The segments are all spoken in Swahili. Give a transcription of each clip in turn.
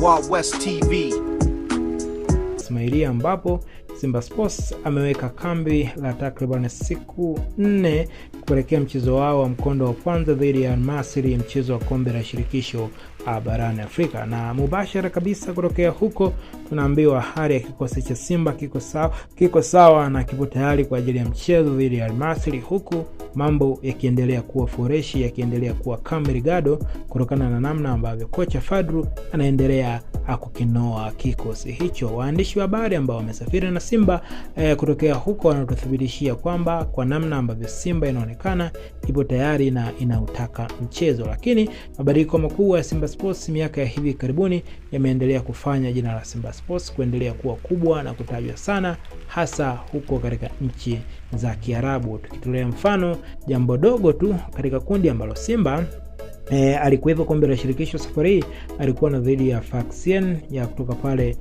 Wild West TV. Ismailia ambapo Simba Sports ameweka kambi la takriban siku 4 kuelekea mchezo wao wa mkondo wa kwanza dhidi ya Al Masry, mchezo wa kombe la shirikisho barani Afrika. Na mubashara kabisa kutokea huko tunaambiwa hali ya kikosi cha Simba kiko sawa na kipo tayari kwa ajili ya mchezo dhidi ya Al Masry, huku mambo yakiendelea kuwa freshi, yakiendelea kuwa kamili gado kutokana na namna ambavyo kocha Fadru anaendelea kukinoa kikosi hicho. Waandishi wa habari ambao wamesafiri na Simba kutokea huko wanatuthibitishia kwamba kwa namna ambavyo Simba inaonekana ipo tayari na inautaka mchezo, lakini mabadiliko makubwa ya Simba Sports miaka ya hivi karibuni yameendelea kufanya jina la Simba Sports kuendelea kuwa kubwa na kutajwa sana, hasa huko katika nchi za Kiarabu. Tukitolea mfano jambo dogo tu, katika kundi ambalo Simba alikuwepo kombe la shirikisho safari hii, alikuwa na dhidi ya Sfaxien ya kutoka pale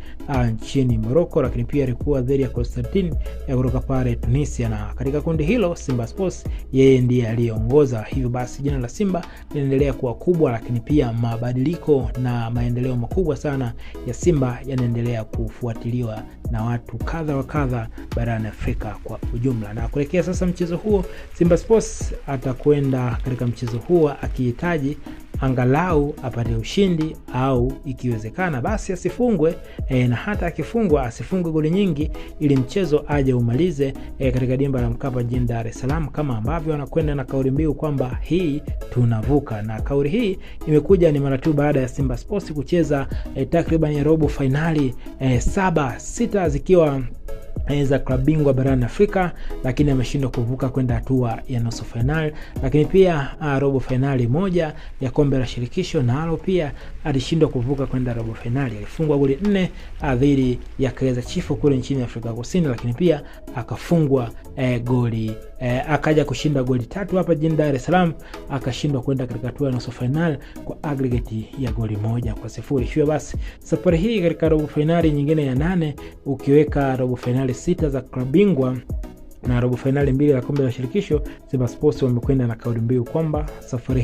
nchini Morocco, lakini pia alikuwa dhidi ya Constantine ya kutoka pale Tunisia. Na katika kundi hilo Simba Sports yeye ndiye aliongoza. Hivyo basi jina la Simba linaendelea kuwa kubwa, lakini pia mabadiliko na maendeleo makubwa sana ya Simba yanaendelea kufuatiliwa na watu kadha wa kadha barani Afrika kwa ujumla. Na kuelekea sasa mchezo huo, Simba Sports atakwenda katika mchezo huo akihitaji angalau apate ushindi au ikiwezekana basi asifungwe, na hata akifungwa asifungwe goli nyingi ili mchezo aje umalize katika dimba la Mkapa jijini Dar es Salaam, kama ambavyo wanakwenda na kauli mbiu kwamba hii tunavuka. Na kauli hii imekuja ni mara tu baada ya Simba Sports kucheza takriban ya robo finali 6 zikiwa za klabu bingwa barani Afrika, lakini ameshindwa kuvuka kwenda hatua ya nusu finali. Lakini pia robo finali moja ya kombe la shirikisho nalo pia alishindwa kuvuka kwenda robo finali. Alifungwa goli 4 dhidi ya Kaizer Chiefs kule nchini Afrika Kusini, lakini pia akafungwa goli akaja kushinda goli 3 hapa jijini Dar es Salaam, akashindwa kwenda katika hatua ya nusu finali kwa aggregate ya goli 1-0. Hivyo basi safari hii katika robo finali nyingine ya 8, ukiweka robo finali 6 za klabu bingwa na robo finali 2 la kombe la shirikisho, Simba Sports wamekwenda na kauli mbiu kwamba safari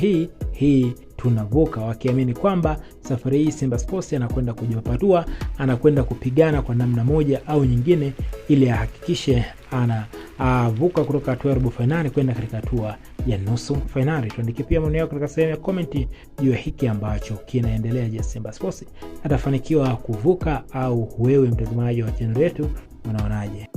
hii tunavuka, wakiamini kwamba safari hii Simba Sports anakwenda kujipatua, anakwenda kupigana kwa namna moja au nyingine ili ahakikishe anavuka kutoka hatua ya robo finali kwenda katika hatua ya nusu finali. Tuandike pia maoni yako katika sehemu ya comment juu ya hiki ambacho kinaendelea. Je, Simba Sports atafanikiwa kuvuka au wewe mtazamaji wa channel yetu unaonaje?